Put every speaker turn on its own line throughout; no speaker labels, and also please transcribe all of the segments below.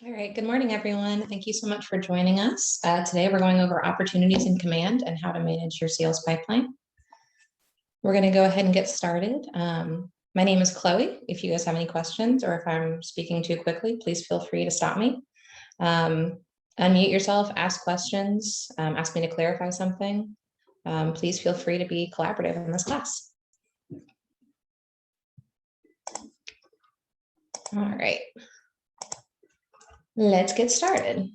All right, good morning, everyone. Thank you so much for joining us. Today, we're going over opportunities in Command and how to manage your sales pipeline. We're going to go ahead and get started. My name is Chloe. If you guys have any questions or if I'm speaking too quickly, please feel free to stop me. Unmute yourself, ask questions, ask me to clarify something. Please feel free to be collaborative in this class. All right. Let's get started.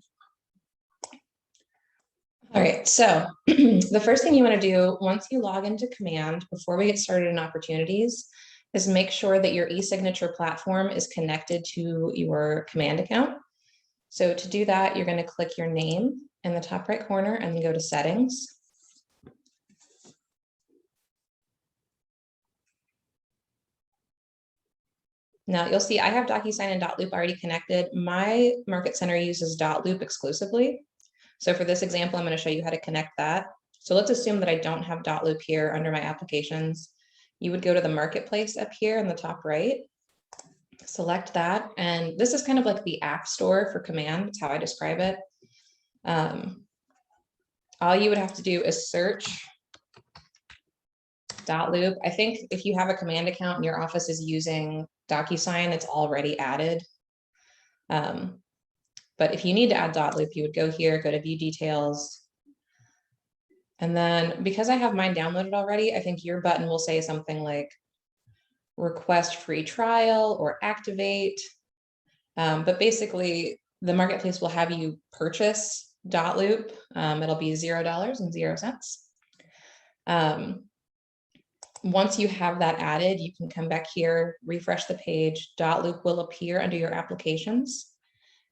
All right, so the first thing you want to do once you log into Command, before we get started in opportunities, is make sure that your ESignature platform is connected to your Command account. So to do that, you're going to click your name in the top right corner and then go to Settings. Now you'll see I have DocuSign and .loop already connected. My Market Center uses .loop exclusively. So for this example, I'm going to show you how to connect that. So let's assume that I don't have .loop here under my applications. You would go to the marketplace up here in the top right, select that. And this is kind of like the app store for Command. That's how I describe it. All you would have to do is search .loop. I think if you have a Command account and your office is using DocuSign, it's already added. But if you need to add .loop, you would go here, go to view details. And then because I have mine downloaded already, I think your button will say something like request free trial or activate. But basically the marketplace will have you purchase .loop. It'll be $0.00. Once you have that added, you can come back here, refresh the page, .loop will appear under your applications.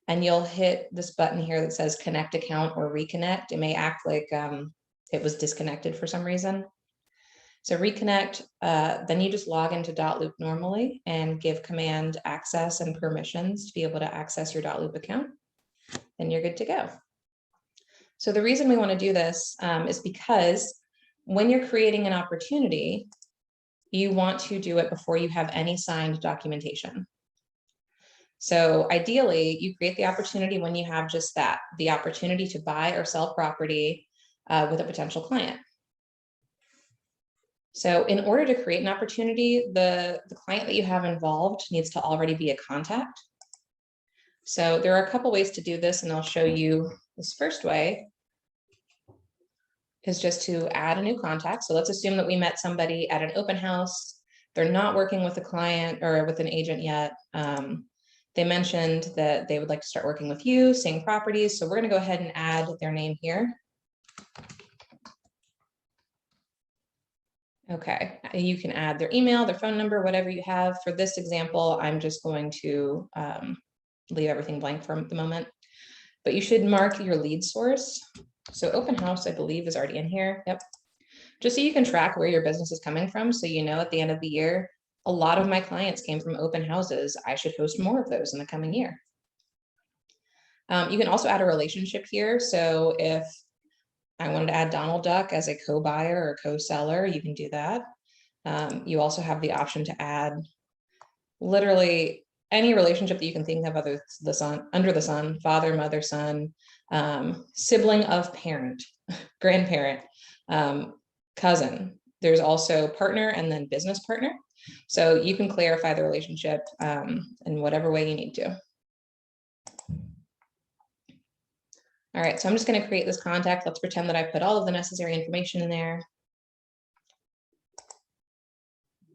And you'll hit this button here that says connect account or reconnect. It may act like it was disconnected for some reason. So reconnect, then you just log into .loop normally and give Command access and permissions to be able to access your .loop account. Then you're good to go. So the reason we want to do this is because when you're creating an opportunity, you want to do it before you have any signed documentation. So ideally, you create the opportunity when you have just that, the opportunity to buy or sell property with a potential client. So in order to create an opportunity, the client that you have involved needs to already be a contact. So there are a couple ways to do this, and I'll show you this first way is just to add a new contact. So let's assume that we met somebody at an open house. They're not working with a client or with an agent yet. They mentioned that they would like to start working with you, seeing properties. So we're going to go ahead and add their name here. Okay, you can add their email, their phone number, whatever you have. For this example, I'm just going to leave everything blank for the moment. But you should mark your lead source. So open house, I believe, is already in here. Yep. Just so you can track where your business is coming from. So you know at the end of the year, a lot of my clients came from open houses. I should host more of those in the coming year. You can also add a relationship here. So if I wanted to add Donald Duck as a co-buyer or co-seller, you can do that. You also have the option to add literally any relationship that you can think of under the sun, father, mother, son, sibling of parent, grandparent, cousin. There's also partner and then business partner. So you can clarify the relationship in whatever way you need to. All right, so I'm just going to create this contact. Let's pretend that I put all of the necessary information in there.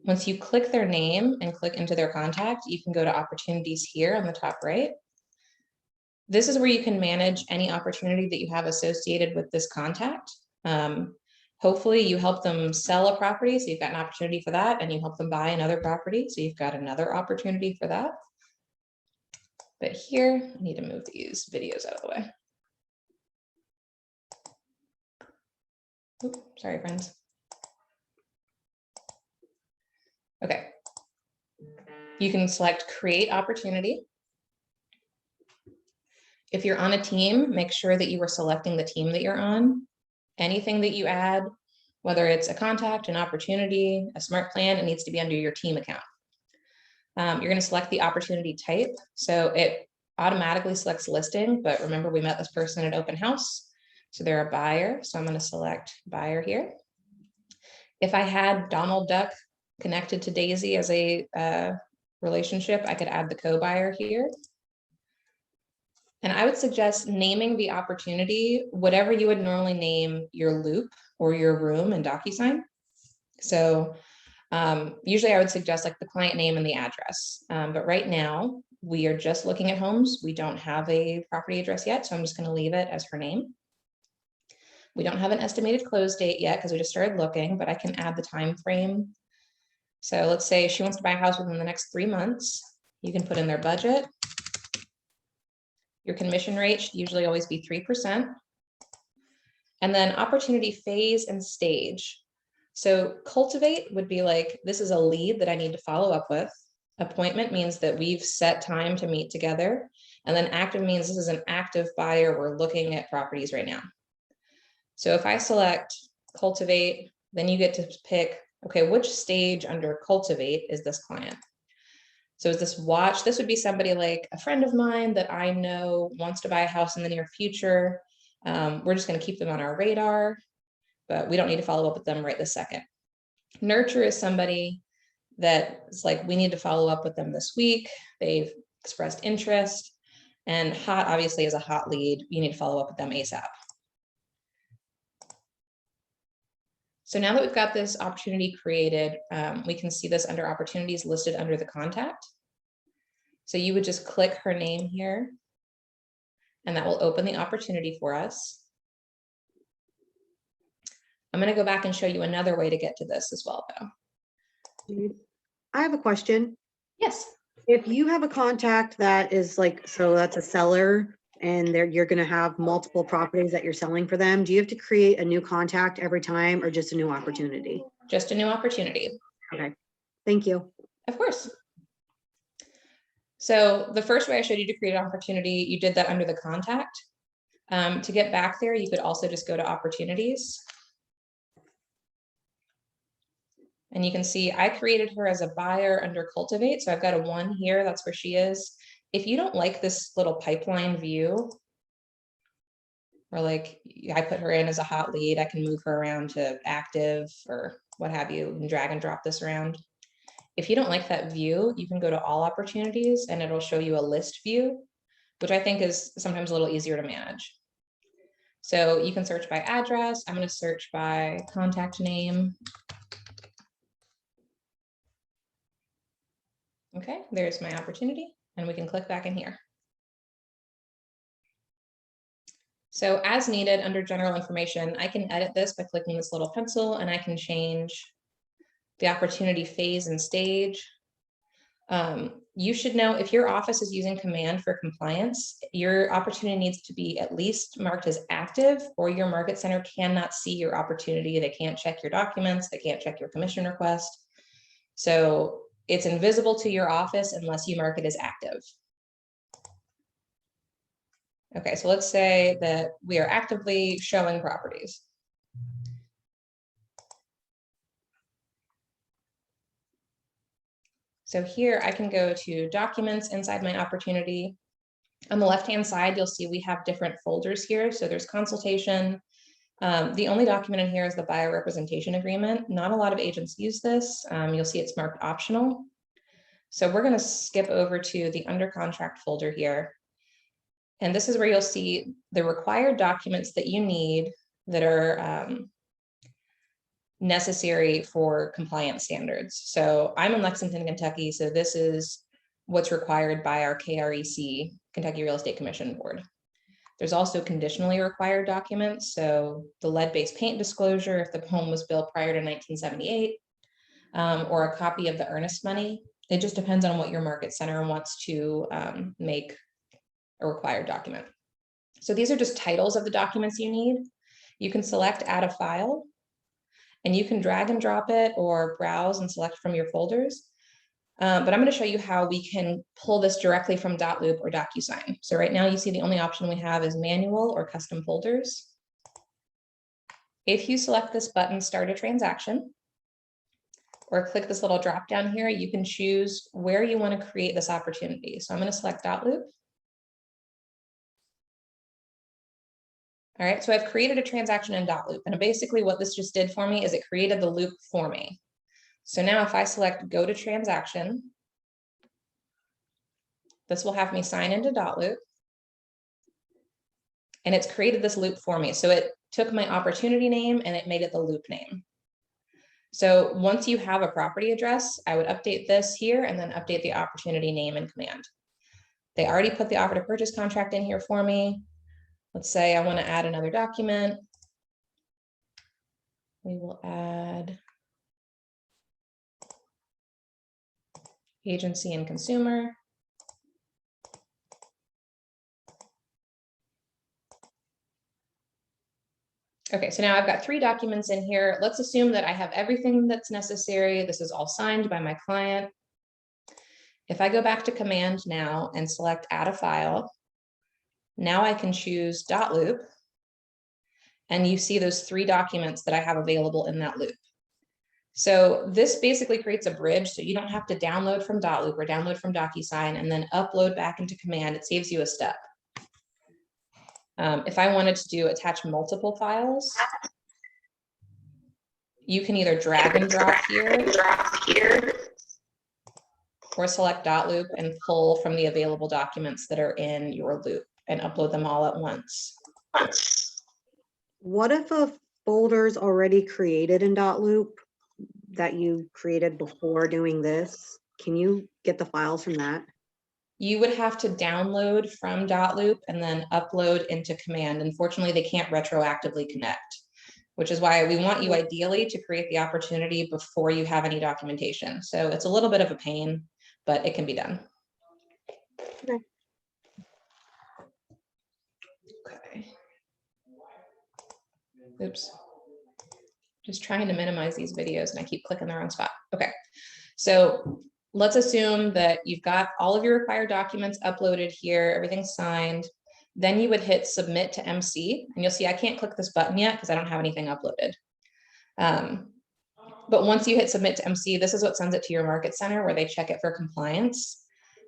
Once you click their name and click into their contact, you can go to opportunities here on the top right. This is where you can manage any opportunity that you have associated with this contact. Hopefully you help them sell a property, so you've got an opportunity for that, and you help them buy another property, so you've got another opportunity for that. But here, I need to move these videos out of the way. Oops, sorry, friends. Okay. You can select create opportunity. If you're on a team, make sure that you are selecting the team that you're on. Anything that you add, whether it's a contact, an opportunity, a smart plan, it needs to be under your team account. You're going to select the opportunity type. So it automatically selects listing, but remember we met this person at open house, so they're a buyer. So I'm going to select buyer here. If I had Donald Duck connected to Daisy as a relationship, I could add the co-buyer here. And I would suggest naming the opportunity whatever you would normally name your loop or your room in DocuSign. So usually I would suggest like the client name and the address. But right now we are just looking at homes. We don't have a property address yet, so I'm just going to leave it as her name. We don't have an estimated close date yet because we just started looking, but I can add the time frame. So let's say she wants to buy a house within the next 3 months. You can put in their budget. Your commission rate should usually always be 3%. And then opportunity phase and stage. So cultivate would be like, this is a lead that I need to follow up with. Appointment means that we've set time to meet together. And then active means this is an active buyer. We're looking at properties right now. So if I select cultivate, then you get to pick, okay, which stage under cultivate is this client? So is this watch? This would be somebody like a friend of mine that I know wants to buy a house in the near future. We're just going to keep them on our radar, but we don't need to follow up with them right this second. Nurture is somebody that is like, we need to follow up with them this week. They've expressed interest. And hot obviously is a hot lead. You need to follow up with them ASAP. So now that we've got this opportunity created, we can see this under opportunities listed under the contact. So you would just click her name here, and that will open the opportunity for us. I'm going to go back and show you another way to get to this as well, though.
I have a question.
Yes.
If you have a contact that is like, so that's a seller, and you're going to have multiple properties that you're selling for them, do you have to create a new contact every time or just a new opportunity?
Just a new opportunity.
Okay, thank you.
Of course. So the first way I showed you to create an opportunity, you did that under the contact. To get back there, you could also just go to opportunities. And you can see I created her as a buyer under cultivate. So I've got a 1 here. That's where she is. If you don't like this little pipeline view, or like I put her in as a hot lead, I can move her around to active or what have you, and drag and drop this around. If you don't like that view, you can go to all opportunities and it'll show you a list view, which I think is sometimes a little easier to manage. So you can search by address. I'm going to search by contact name. Okay, there's my opportunity, and we can click back in here. So as needed under general information, I can edit this by clicking this little pencil, and I can change the opportunity phase and stage. You should know if your office is using command for compliance, your opportunity needs to be at least marked as active, or your market center cannot see your opportunity. They can't check your documents. They can't check your commission request. So it's invisible to your office unless you mark it as active. Okay, so let's say that we are actively showing properties. So here I can go to documents inside my opportunity. On the left-hand side, you'll see we have different folders here. So there's consultation. The only document in here is the buyer representation agreement. Not a lot of agents use this. You'll see it's marked optional. So we're going to skip over to the under contract folder here. And this is where you'll see the required documents that you need that are necessary for compliance standards. So I'm in Lexington, Kentucky. So this is what's required by our KREC, Kentucky Real Estate Commission Board. There's also conditionally required documents. So the lead-based paint disclosure, if the home was built prior to 1978, or a copy of the earnest money. It just depends on what your market center wants to make a required document. So these are just titles of the documents you need. You can select add a file, and you can drag and drop it or browse and select from your folders. But I'm going to show you how we can pull this directly from .loop or DocuSign. So right now you see the only option we have is manual or custom folders. If you select this button, start a transaction, or click this little drop down here, you can choose where you want to create this opportunity. So I'm going to select .loop. All right, so I've created a transaction in .loop, and basically what this just did for me is it created the loop for me. So now if I select go to transaction, this will have me sign into .loop, and it's created this loop for me. So it took my opportunity name and it made it the loop name. So once you have a property address, I would update this here and then update the opportunity name in command. They already put the offer to purchase contract in here for me. Let's say I want to add another document. We will add agency and consumer. Okay, so now I've got 3 documents in here. Let's assume that I have everything that's necessary. This is all signed by my client. If I go back to command now and select add a file, now I can choose .loop, and you see those 3 documents that I have available in that loop. So this basically creates a bridge, so you don't have to download from .loop or download from DocuSign and then upload back into command. It saves you a step. If I wanted to attach multiple files, you can either drag and drop here or select .loop and pull from the available documents that are in your loop and upload them all at once.
What if a folder's already created in .loop that you created before doing this? Can you get the files from that?
You would have to download from .loop and then upload into command. Unfortunately, they can't retroactively connect, which is why we want you ideally to create the opportunity before you have any documentation. So it's a little bit of a pain, but it can be done.
Okay.
Okay. Oops. Just trying to minimize these videos and I keep clicking the wrong spot. Okay. So let's assume that you've got all of your required documents uploaded here, everything's signed. Then you would hit submit to MC, and you'll see I can't click this button yet because I don't have anything uploaded. But once you hit submit to MC, this is what sends it to your market center where they check it for compliance.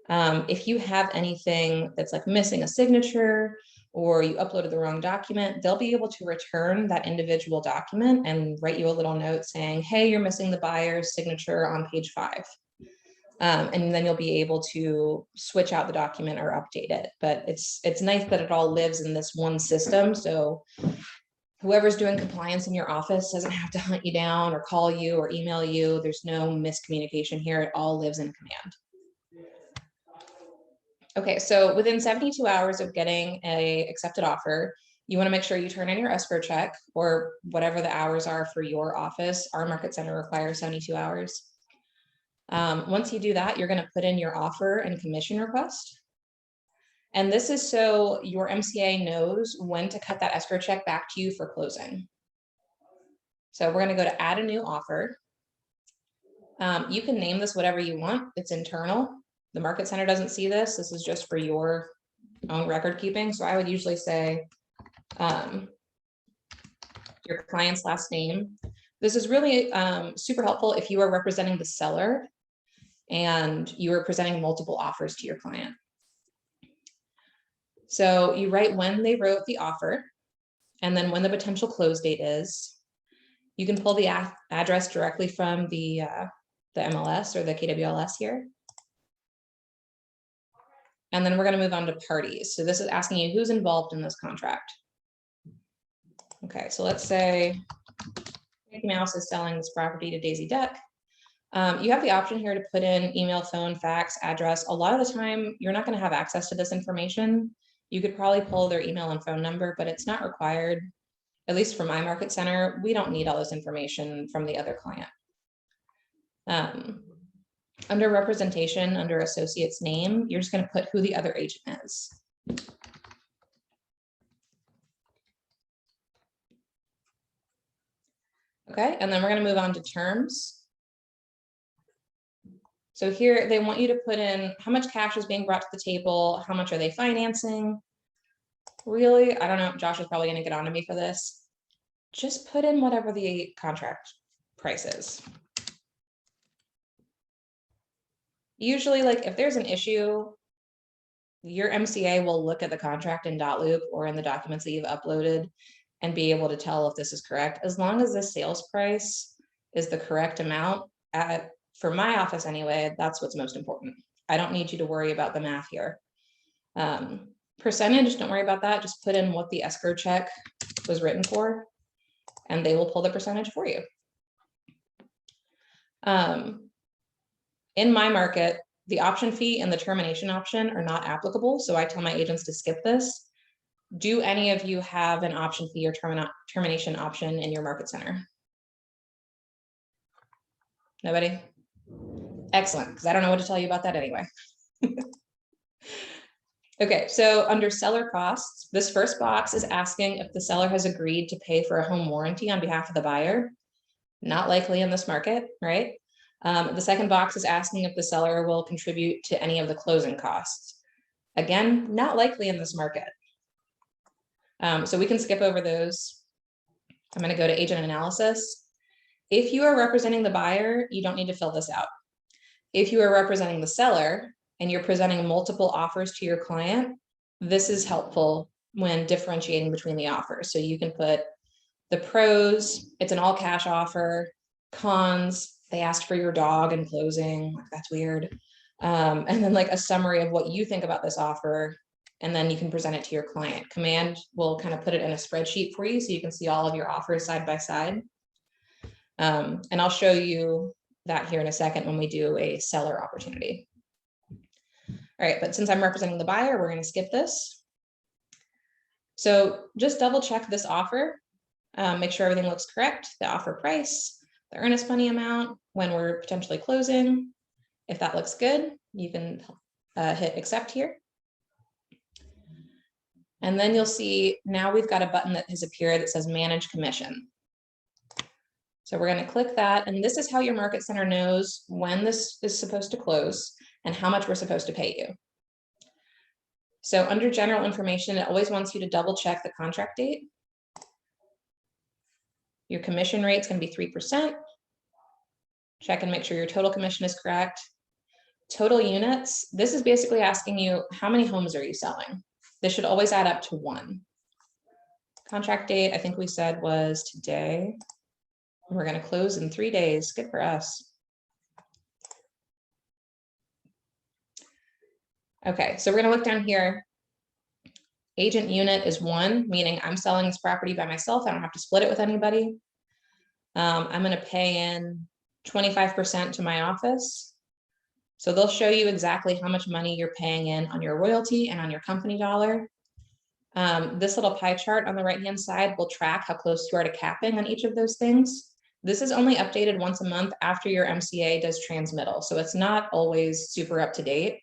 If you have anything that's like missing a signature or you uploaded the wrong document, they'll be able to return that individual document and write you a little note saying, hey, you're missing the buyer's signature on page 5. And then you'll be able to switch out the document or update it. But it's nice that it all lives in this one system. So whoever's doing compliance in your office doesn't have to hunt you down or call you or email you. There's no miscommunication here. It all lives in command. Okay, so within 72 hours of getting an accepted offer, you want to make sure you turn in your escrow check or whatever the hours are for your office. Our market center requires 72 hours. Once you do that, you're going to put in your offer and commission request. And this is so your MCA knows when to cut that escrow check back to you for closing. So we're going to go to add a new offer. You can name this whatever you want. It's internal. The market center doesn't see this. This is just for your own record keeping. So I would usually say your client's last name. This is really super helpful if you are representing the seller and you are presenting multiple offers to your client. So you write when they wrote the offer and then when the potential close date is. You can pull the address directly from the MLS or the KWLS here. And then we're going to move on to parties. So this is asking you who's involved in this contract. Okay, so let's say Mickey Mouse is selling this property to Daisy Duck. You have the option here to put in email, phone, fax, address. A lot of the time, you're not going to have access to this information. You could probably pull their email and phone number, but it's not required. At least for my market center, we don't need all this information from the other client. Under representation, under associate's name, you're just going to put who the other agent is. Okay, and then we're going to move on to terms. So here they want you to put in how much cash is being brought to the table, how much are they financing? Really, I don't know, Josh is probably going to get on to me for this. Just put in whatever the contract price is. Usually, like if there's an issue, your MCA will look at the contract in .loop or in the documents that you've uploaded and be able to tell if this is correct. As long as the sales price is the correct amount, for my office anyway, that's what's most important. I don't need you to worry about the math here. Percentage, don't worry about that. Just put in what the escrow check was written for, and they will pull the percentage for you. In my market, the option fee and the termination option are not applicable, so I tell my agents to skip this. Do any of you have an option fee or termination option in your market center? Nobody? Excellent, because I don't know what to tell you about that anyway. Okay, so under seller costs, this first box is asking if the seller has agreed to pay for a home warranty on behalf of the buyer. Not likely in this market, right? The second box is asking if the seller will contribute to any of the closing costs. Again, not likely in this market. So we can skip over those. I'm going to go to agent analysis. If you are representing the buyer, you don't need to fill this out. If you are representing the seller and you're presenting multiple offers to your client, this is helpful when differentiating between the offers. So you can put the pros, it's an all cash offer, cons, they asked for your dog in closing, that's weird. And then like a summary of what you think about this offer, and then you can present it to your client. Command will kind of put it in a spreadsheet for you so you can see all of your offers side by side. And I'll show you that here in a second when we do a seller opportunity. All right, but since I'm representing the buyer, we're going to skip this. So just double check this offer, make sure everything looks correct, the offer price, the earnest money amount, when we're potentially closing. If that looks good, you can hit accept here. And then you'll see now we've got a button that has appeared that says manage commission. So we're going to click that, and this is how your market center knows when this is supposed to close and how much we're supposed to pay you. So under general information, it always wants you to double check the contract date. Your commission rate's going to be 3%. Check and make sure your total commission is correct. Total units, this is basically asking you how many homes are you selling? This should always add up to 1. Contract date, I think we said was today. We're going to close in 3 days. Good for us. Okay, so we're going to look down here. Agent unit is 1, meaning I'm selling this property by myself. I don't have to split it with anybody. I'm going to pay in 25% to my office. So they'll show you exactly how much money you're paying in on your royalty and on your company dollar. This little pie chart on the right-hand side will track how close you are to capping on each of those things. This is only updated once a month after your MCA does transmittal. So it's not always super up to date.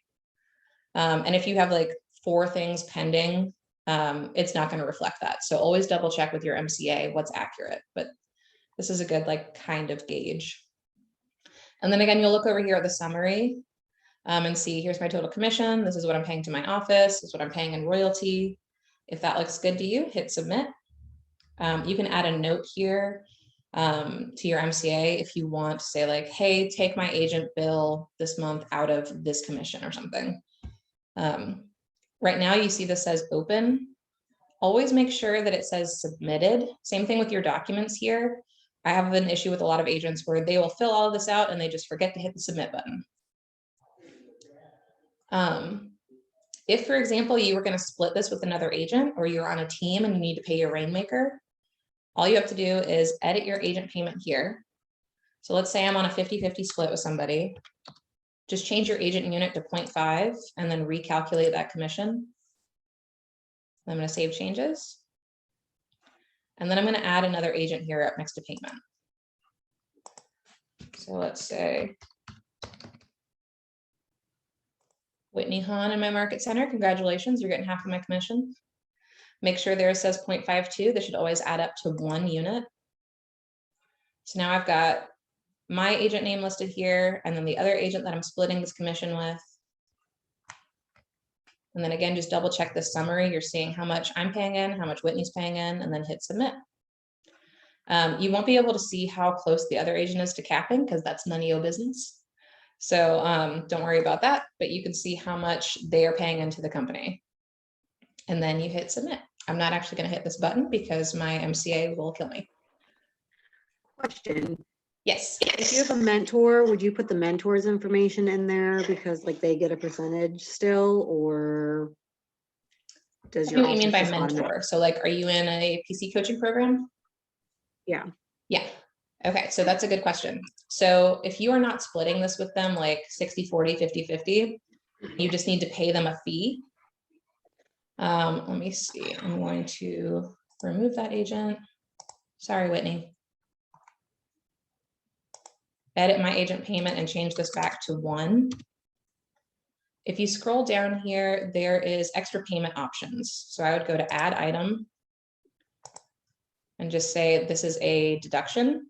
And if you have like 4 things pending, it's not going to reflect that. So always double check with your MCA what's accurate, but this is a good like kind of gauge. And then again, you'll look over here at the summary and see here's my total commission. This is what I'm paying to my office. This is what I'm paying in royalty. If that looks good to you, hit submit. You can add a note here to your MCA if you want to say like, hey, take my agent bill this month out of this commission or something. Right now you see this says open. Always make sure that it says submitted. Same thing with your documents here. I have an issue with a lot of agents where they will fill all of this out and they just forget to hit the submit button. If, for example, you were going to split this with another agent or you're on a team and you need to pay your rainmaker, all you have to do is edit your agent payment here. So let's say I'm on a 50-50 split with somebody. Just change your agent unit to 0.5 and then recalculate that commission. I'm going to save changes. And then I'm going to add another agent here up next to payment. So let's say Whitney Hahn in my market center. Congratulations, you're getting half of my commission. Make sure there it says 0.52. This should always add up to 1 unit. So now I've got my agent name listed here, and then the other agent that I'm splitting this commission with. And then again, just double check the summary. You're seeing how much I'm paying in, how much Whitney's paying in, and then hit submit. You won't be able to see how close the other agent is to capping because that's none of your business. So don't worry about that, but you can see how much they are paying into the company. And then you hit submit. I'm not actually going to hit this button because my MCA will kill me.
Question.
Yes.
If you have a mentor, would you put the mentor's information in there because like they get a percentage still, or does
I know
your
what you mean
office
by
just automatic?
mentor. So like, are you in a PC coaching program?
Yeah.
Yeah. Okay. So that's a good question. So if you are not splitting this with them, like 60-40, 50-50, you just need to pay them a fee. Let me see. I'm going to remove that agent. Sorry, Whitney. Edit my agent payment and change this back to 1. If you scroll down here, there is extra payment options. So I would go to add item and just say, this is a deduction.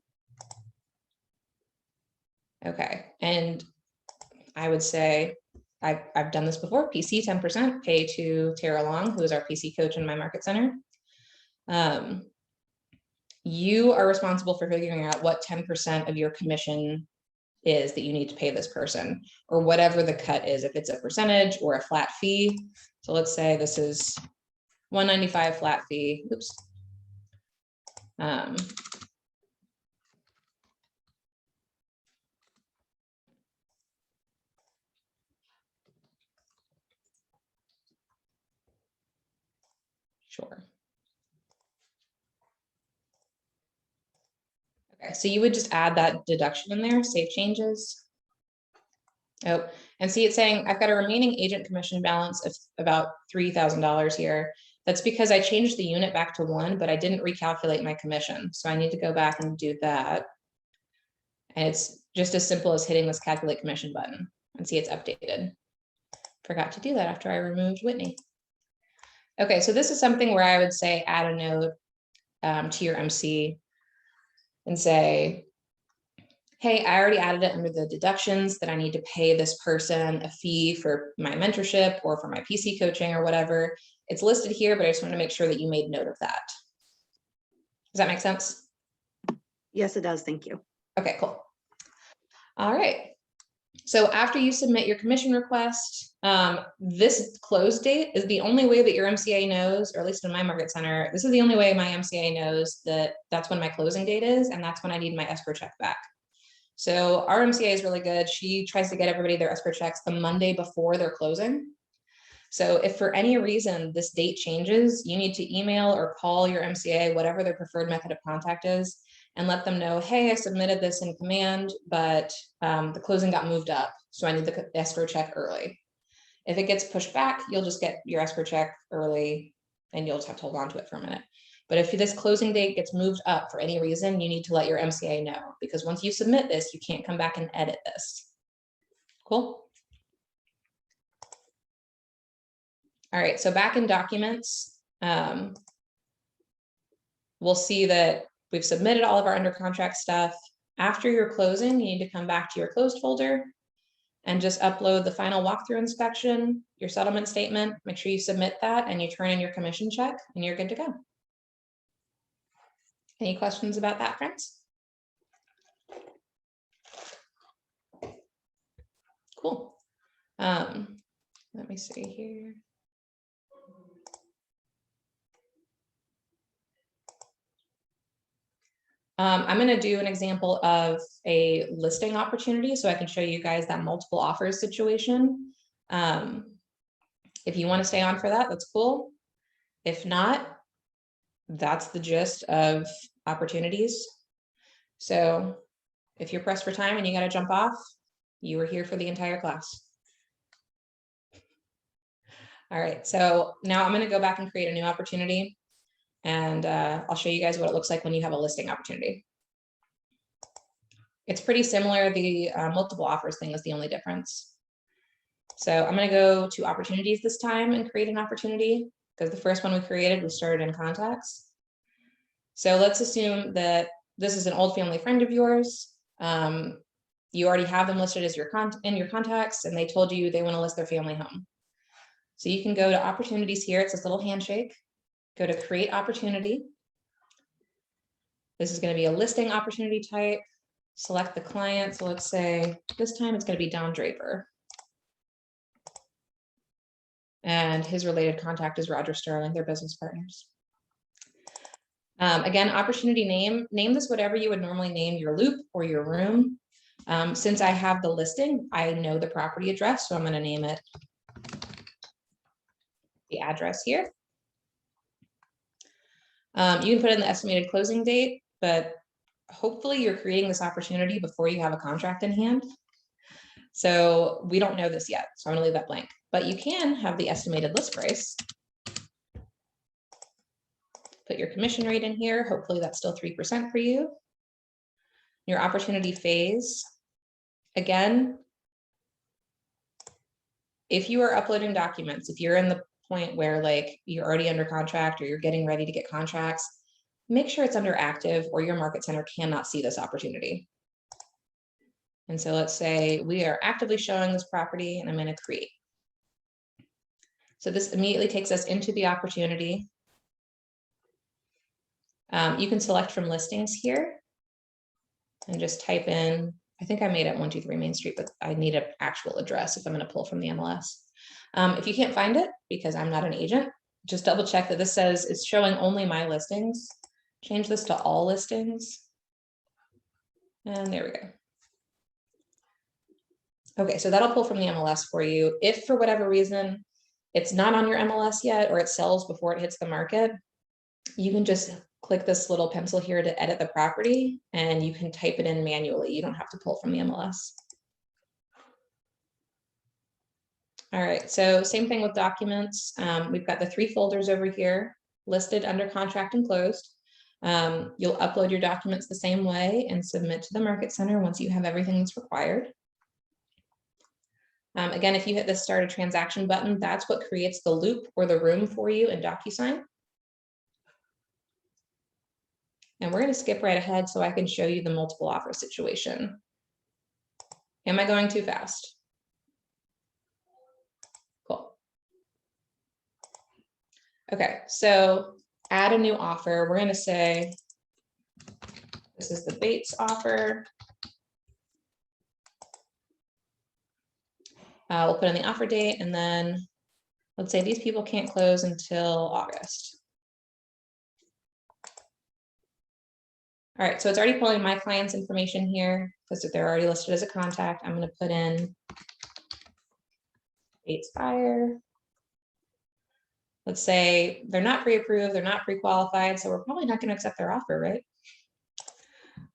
Okay. And I would say, I've done this before, PC 10%, pay to Tara Long, who is our PC coach in my market center. You are responsible for figuring out what 10% of your commission is that you need to pay this person, or whatever the cut is, if it's a percentage or a flat fee. So let's say this is $195 flat fee. Oops. Sure. Okay, so you would just add that deduction in there, save changes. Oh, and see it's saying I've got a remaining agent commission balance of about $3,000 here. That's because I changed the unit back to 1, but I didn't recalculate my commission. So I need to go back and do that. And it's just as simple as hitting this calculate commission button and see it's updated. Forgot to do that after I removed Whitney. Okay, so this is something where I would say add a note to your MC and say, hey, I already added it under the deductions that I need to pay this person a fee for my mentorship or for my PC coaching or whatever. It's listed here, but I just want to make sure that you made note of that. Does that make sense?
Yes, it does. Thank you.
Okay, cool. All right. So after you submit your commission request, this close date is the only way that your MCA knows, or at least in my market center, this is the only way my MCA knows that that's when my closing date is, and that's when I need my escrow check back. So our MCA is really good. She tries to get everybody their escrow checks the Monday before they're closing. So if for any reason this date changes, you need to email or call your MCA, whatever their preferred method of contact is, and let them know, hey, I submitted this in command, but the closing got moved up, so I need the escrow check early. If it gets pushed back, you'll just get your escrow check early and you'll just have to hold on to it for a minute. But if this closing date gets moved up for any reason, you need to let your MCA know, because once you submit this, you can't come back and edit this. Cool. All right, so back in documents, we'll see that we've submitted all of our under contract stuff. After your closing, you need to come back to your closed folder and just upload the final walkthrough inspection, your settlement statement, make sure you submit that and you turn in your commission check and you're good to go. Any questions about that, friends? Cool. Let me see here. I'm going to do an example of a listing opportunity so I can show you guys that multiple offers situation. If you want to stay on for that, that's cool. If not, that's the gist of opportunities. So if you're pressed for time and you got to jump off, you were here for the entire class. All right, so now I'm going to go back and create a new opportunity, and I'll show you guys what it looks like when you have a listing opportunity. It's pretty similar. The multiple offers thing is the only difference. So I'm going to go to opportunities this time and create an opportunity, because the first one we created, we started in contacts. So let's assume that this is an old family friend of yours. You already have them listed as in your contacts, and they told you they want to list their family home. So you can go to opportunities here. It's this little handshake. Go to create opportunity. This is going to be a listing opportunity type. select the client. So let's say this time it's going to be Don Draper. And his related contact is Roger Sterling, they're business partners. Again, opportunity name this whatever you would normally name your loop or your room. Since I have the listing, I know the property address, so I'm going to name it the address here. You can put in the estimated closing date, but hopefully you're creating this opportunity before you have a contract in hand. So we don't know this yet, so I'm going to leave that blank. But you can have the estimated list price. Put your commission rate in here. Hopefully that's still 3% for you. Your opportunity phase. Again, if you are uploading documents, if you're in the point where like you're already under contract or you're getting ready to get contracts, make sure it's under active or your market center cannot see this opportunity. And so let's say we are actively showing this property and I'm going to create. So this immediately takes us into the opportunity. You can select from listings here and just type in, I think I made it 123 Main Street, but I need an actual address if I'm going to pull from the MLS. If you can't find it, because I'm not an agent, just double check that this says it's showing only my listings. Change this to all listings. And there we go. Okay, so that'll pull from the MLS for you. If for whatever reason it's not on your MLS yet, or it sells before it hits the market, you can just click this little pencil here to edit the property and you can type it in manually. You don't have to pull from the MLS. All right, so same thing with documents. We've got the 3 folders over here listed under contract and closed. You'll upload your documents the same way and submit to the market center once you have everything that's required. Again, if you hit the start a transaction button, that's what creates the loop or the room for you in DocuSign. And we're going to skip right ahead so I can show you the multiple offer situation. Am I going too fast? Cool. Okay, so add a new offer. We're going to say, this is the Bates offer. We'll put in the offer date and then let's say these people can't close until August. All right, so it's already pulling my client's information here because they're already listed as a contact. I'm going to put in Bates buyer. Let's say they're not pre-approved, they're not pre-qualified, so we're probably not going to accept their offer, right?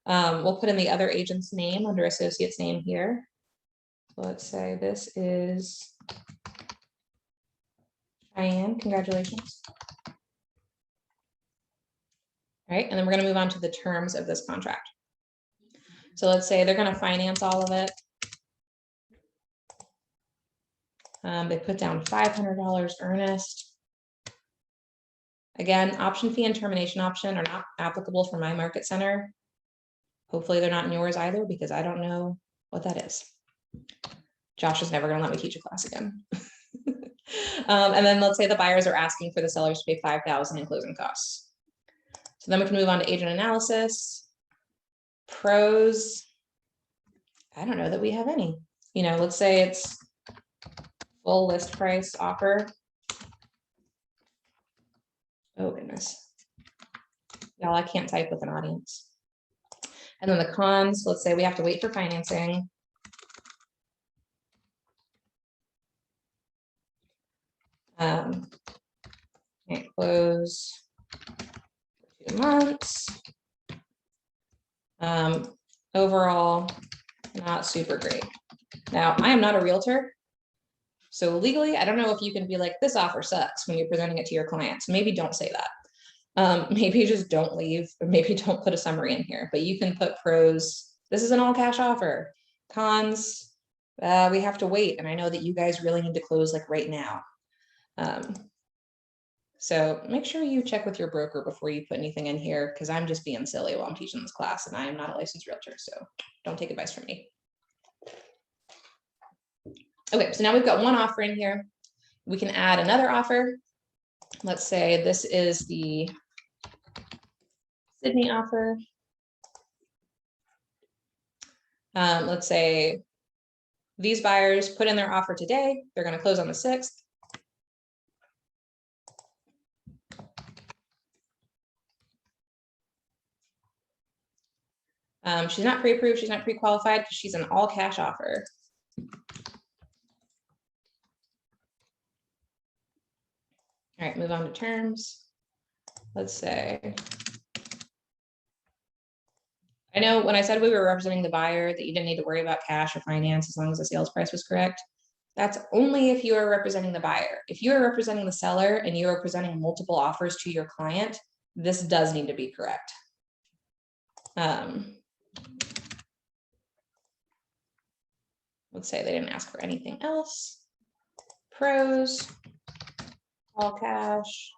We'll put in the other agent's name under associate's name here. So let's say this is Cheyenne, congratulations. All right, and then we're going to move on to the terms of this contract. So let's say they're going to finance all of it. They put down $500 earnest. Again, option fee and termination option are not applicable for my market center. Hopefully they're not in yours either because I don't know what that is. Josh is never going to let me teach a class again. And then let's say the buyers are asking for the sellers to pay $5,000 in closing costs. So then we can move on to agent analysis. Pros, I don't know that we have any. You know, let's say it's full list price offer. Oh goodness. Y'all, I can't type with an audience. And then the cons, let's say we have to wait for financing. Can't close for 2 months. Overall, not super great. Now, I am not a realtor. So legally, I don't know if you can be like, this offer sucks when you're presenting it to your clients. Maybe don't say that. Maybe just don't leave, or maybe don't put a summary in here, but you can put pros. This is an all cash offer. Cons, we have to wait. And I know that you guys really need to close like right now. So make sure you check with your broker before you put anything in here, because I'm just being silly while I'm teaching this class and I am not a licensed realtor, so don't take advice from me. Okay, so now we've got one offer in here. We can add another offer. Let's say this is the Sydney offer. Let's say these buyers put in their offer today, they're going to close on the 6th. She's not pre-approved, she's not pre-qualified because she's an all cash offer. All right, move on to terms. Let's say, I know when I said we were representing the buyer that you didn't need to worry about cash or finance as long as the sales price was correct. That's only if you are representing the buyer. If you are representing the seller and you are presenting multiple offers to your client, this does need to be correct. Let's say they didn't ask for anything else. Pros, all cash.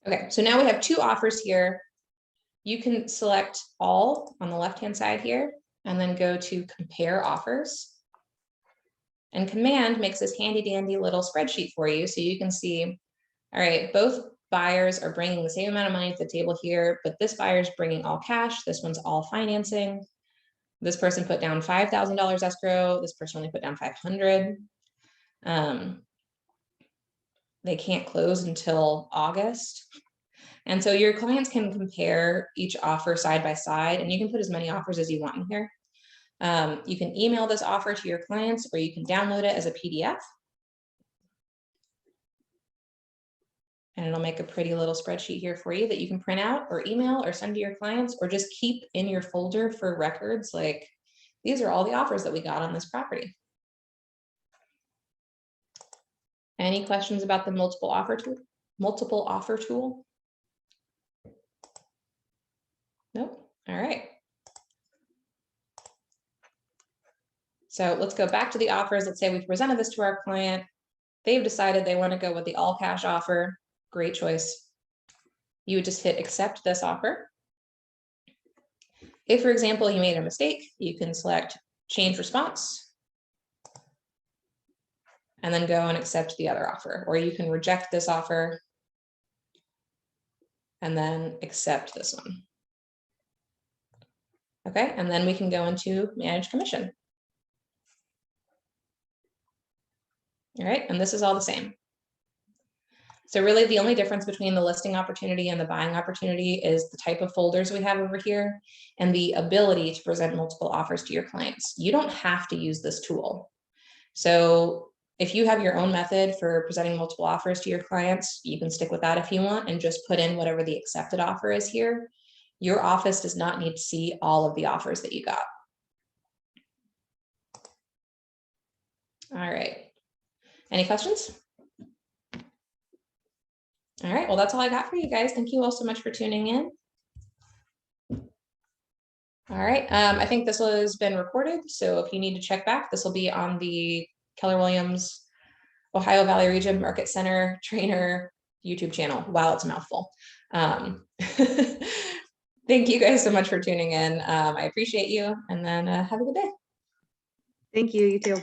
Okay, so now we have 2 offers here. You can select all on the left-hand side here, and then go to compare offers. And command makes this handy dandy little spreadsheet for you. So you can see, all right, both buyers are bringing the same amount of money to the table here, but this buyer is bringing all cash. This one's all financing. This person put down $5,000 escrow. This person only put down $500. They can't close until August. And so your clients can compare each offer side by side, and you can put as many offers as you want in here. You can email this offer to your clients, or you can download it as a PDF. And it'll make a pretty little spreadsheet here for you that you can print out or email or send to your clients, or just keep in your folder for records. Like, these are all the offers that we got on this property. Any questions about the multiple offer tool? Nope. All right. So let's go back to the offers. Let's say we presented this to our client. They've decided they want to go with the all cash offer. Great choice. You would just hit accept this offer. If, for example, you made a mistake, you can select change response and then go and accept the other offer, or you can reject this offer and then accept this one. Okay, and then we can go into manage commission. All right, and this is all the same. So really the only difference between the listing opportunity and the buying opportunity is the type of folders we have over here and the ability to present multiple offers to your clients. You don't have to use this tool. So if you have your own method for presenting multiple offers to your clients, you can stick with that if you want and just put in whatever the accepted offer is here. Your office does not need to see all of the offers that you got. All right. Any questions? All right, well, that's all I got for you guys. Thank you all so much for tuning in. All right, I think this has been recorded, so if you need to check back, this will be on the Keller Williams Ohio Valley Region Market Center Trainer YouTube channel. Wow, it's a mouthful. Thank you guys so much for tuning in. I appreciate you, and then have a good day.
Thank you, you too.